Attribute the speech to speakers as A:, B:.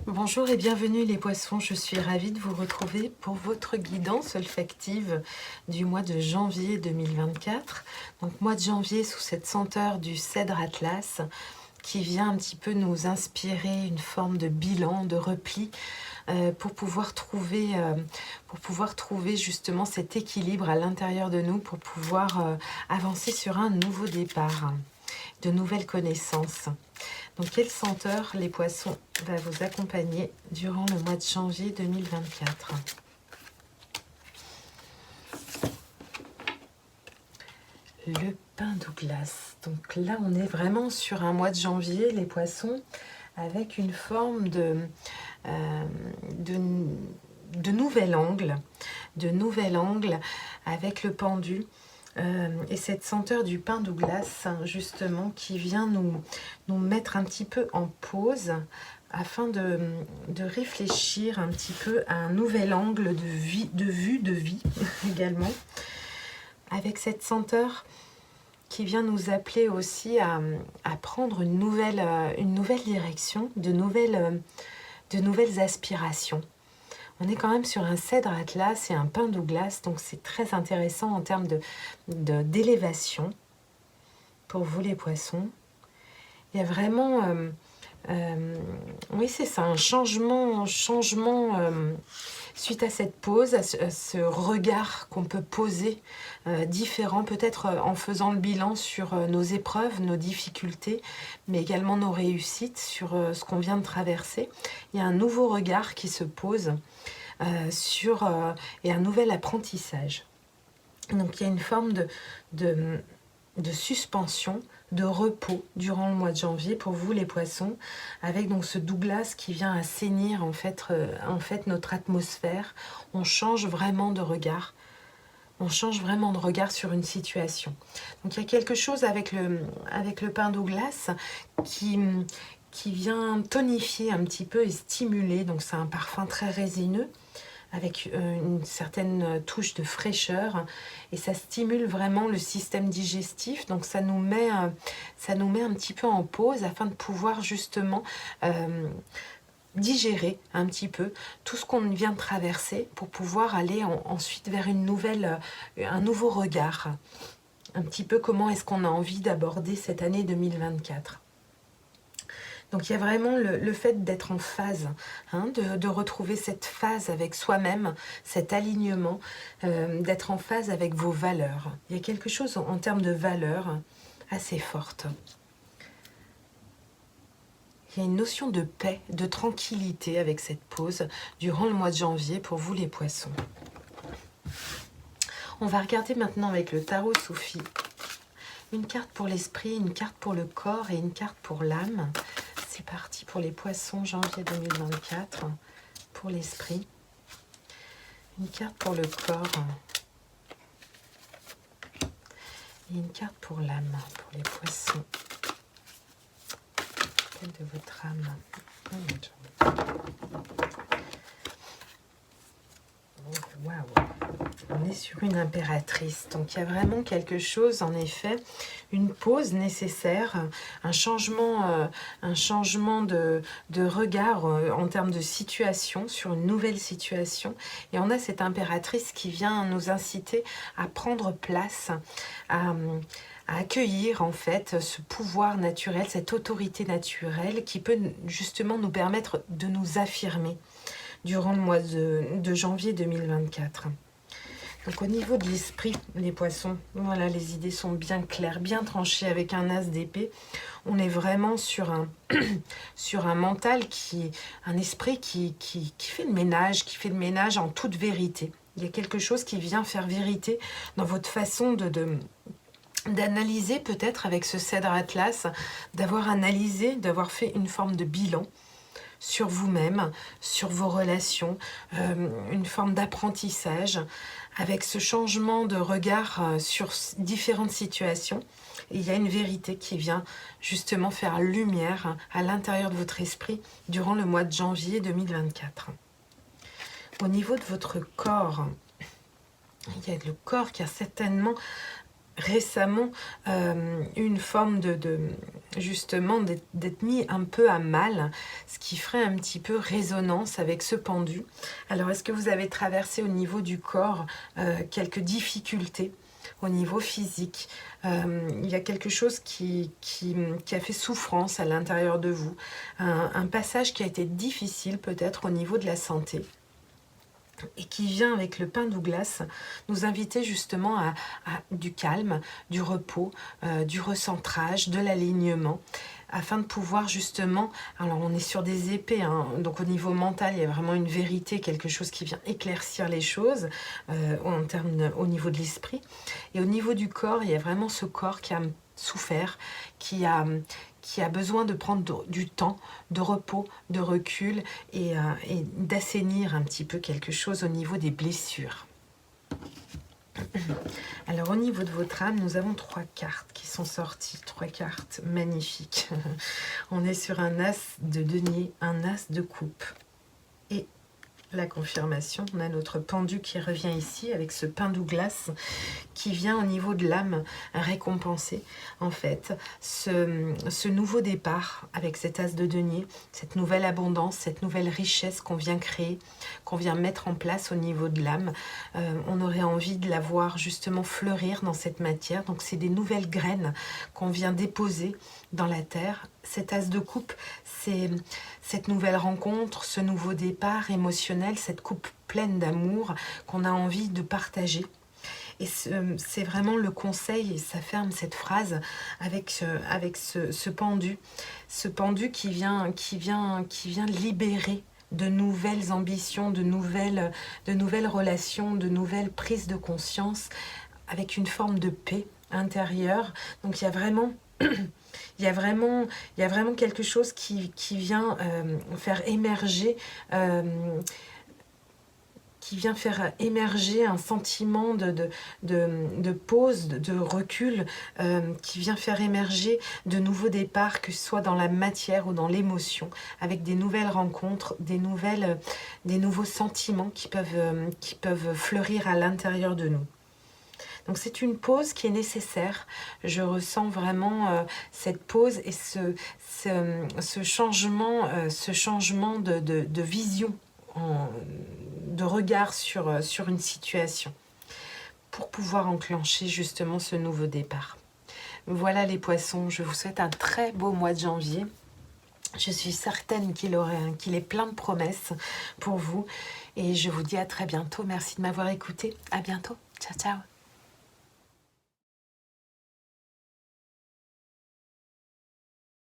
A: Bonjour et bienvenue les poissons, je suis ravie de vous retrouver pour votre guidance olfactive du mois de janvier 2024. Donc mois de janvier sous cette senteur du cèdre Atlas qui vient un petit peu nous inspirer une forme de bilan, de repli pour pouvoir trouver justement cet équilibre à l'intérieur de nous, pour pouvoir avancer sur un nouveau départ, de nouvelles connaissances. Donc, quelle senteur, les poissons, va vous accompagner durant le mois de janvier 2024? Le pin Douglas. Donc là, on est vraiment sur un mois de janvier, les poissons, avec une forme de nouvel angle, avec le pendu. Et cette senteur du pin Douglas, justement, qui vient nous mettre un petit peu en pause afin de réfléchir un petit peu à un nouvel angle de vue également, avec cette senteur qui vient nous appeler aussi à prendre une nouvelle direction, de nouvelles aspirations. On est quand même sur un cèdre Atlas et un pin Douglas, donc c'est très intéressant en termes d'élévation pour vous les poissons. Il y a vraiment, oui c'est ça, un changement suite à cette pause, à ce regard qu'on peut poser différent, peut-être en faisant le bilan sur nos épreuves, nos difficultés, mais également nos réussites, sur ce qu'on vient de traverser. Il y a un nouveau regard qui se pose et un nouvel apprentissage. Donc il y a une forme de suspension, de repos durant le mois de janvier pour vous les poissons, avec donc ce Douglas qui vient assainir en fait notre atmosphère. On change vraiment de regard. On change vraiment de regard sur une situation. Donc il y a quelque chose avec le pin Douglas qui vient tonifier un petit peu et stimuler. Donc c'est un parfum très résineux, avec une certaine touche de fraîcheur, et ça stimule vraiment le système digestif. Donc ça nous met un petit peu en pause afin de pouvoir justement digérer un petit peu tout ce qu'on vient de traverser, pour pouvoir aller ensuite vers un nouveau regard. Un petit peu comment est-ce qu'on a envie d'aborder cette année 2024. Donc il y a vraiment le fait d'être en phase, de retrouver cette phase avec soi-même, cet alignement, d'être en phase avec vos valeurs. Il y a quelque chose en termes de valeurs assez forte. Il y a une notion de paix, de tranquillité avec cette pause durant le mois de janvier pour vous les poissons. On va regarder maintenant avec le tarot Soufi. Une carte pour l'esprit, une carte pour le corps et une carte pour l'âme. C'est parti pour les poissons, janvier 2024, pour l'esprit. Une carte pour le corps et une carte pour l'âme, pour les poissons. Quelle de votre âme? Waouh! On est sur une impératrice, donc il y a vraiment quelque chose, en effet, une pause nécessaire, un changement de regard en termes de situation, sur une nouvelle situation. Et on a cette impératrice qui vient nous inciter à prendre place, à accueillir en fait ce pouvoir naturel, cette autorité naturelle qui peut justement nous permettre de nous affirmer durant le mois de janvier 2024. Donc au niveau de l'esprit, les poissons, voilà, les idées sont bien claires, bien tranchées avec un as d'épée. On est vraiment sur un mental, un esprit qui fait le ménage en toute vérité. Il y a quelque chose qui vient faire vérité dans votre façon d'analyser, peut-être avec ce cèdre Atlas, d'avoir analysé, d'avoir fait une forme de bilan sur vous-même, sur vos relations, une forme d'apprentissage, avec ce changement de regard sur différentes situations. Et il y a une vérité qui vient justement faire lumière à l'intérieur de votre esprit durant le mois de janvier 2024. Au niveau de votre corps, il y a le corps qui a certainement récemment une forme justement d'être mis un peu à mal, ce qui ferait un petit peu résonance avec ce pendu. Alors, est-ce que vous avez traversé au niveau du corps quelques difficultés au niveau physique? Il y a quelque chose qui a fait souffrance à l'intérieur de vous, un passage qui a été difficile peut-être au niveau de la santé, et qui vient avec le pain Douglas nous inviter justement à du calme, du repos, du recentrage, de l'alignement, afin de pouvoir justement, alors on est sur des épées, hein, donc au niveau mental il y a vraiment une vérité, quelque chose qui vient éclaircir les choses au niveau de l'esprit, et au niveau du corps il y a vraiment ce corps qui a souffert, qui a besoin de prendre du temps, de repos, de recul, et d'assainir un petit peu quelque chose au niveau des blessures. Alors au niveau de votre âme, nous avons 3 cartes qui sont sorties, 3 cartes magnifiques. On est sur un as de denier, un as de coupe, et la confirmation, on a notre pendu qui revient ici avec ce pain Douglas qui vient au niveau de l'âme récompenser en fait ce nouveau départ avec cet as de denier, cette nouvelle abondance, cette nouvelle richesse qu'on vient créer, qu'on vient mettre en place au niveau de l'âme. On aurait envie de la voir justement fleurir dans cette matière, donc c'est des nouvelles graines qu'on vient déposer dans la terre. Cet as de coupe, c'est cette nouvelle rencontre, ce nouveau départ émotionnel, cette coupe pleine d'amour qu'on a envie de partager. Et c'est vraiment le conseil, et ça ferme cette phrase avec ce pendu qui vient libérer de nouvelles ambitions, de nouvelles relations, de nouvelles prises de conscience, avec une forme de paix intérieure. Donc il y a vraiment quelque chose qui vient faire émerger un sentiment de pause, de recul, qui vient faire émerger de nouveaux départs, que ce soit dans la matière ou dans l'émotion, avec des nouvelles rencontres, des nouveaux sentiments qui peuvent fleurir à l'intérieur de nous. Donc c'est une pause qui est nécessaire. Je ressens vraiment cette pause et ce changement de vision, de regard sur une situation, pour pouvoir enclencher justement ce nouveau départ. Voilà les poissons, je vous souhaite un très beau mois de janvier. Je suis certaine qu'il est plein de promesses pour vous, et je vous dis à très bientôt. Merci de m'avoir écouté. À bientôt. Ciao, ciao.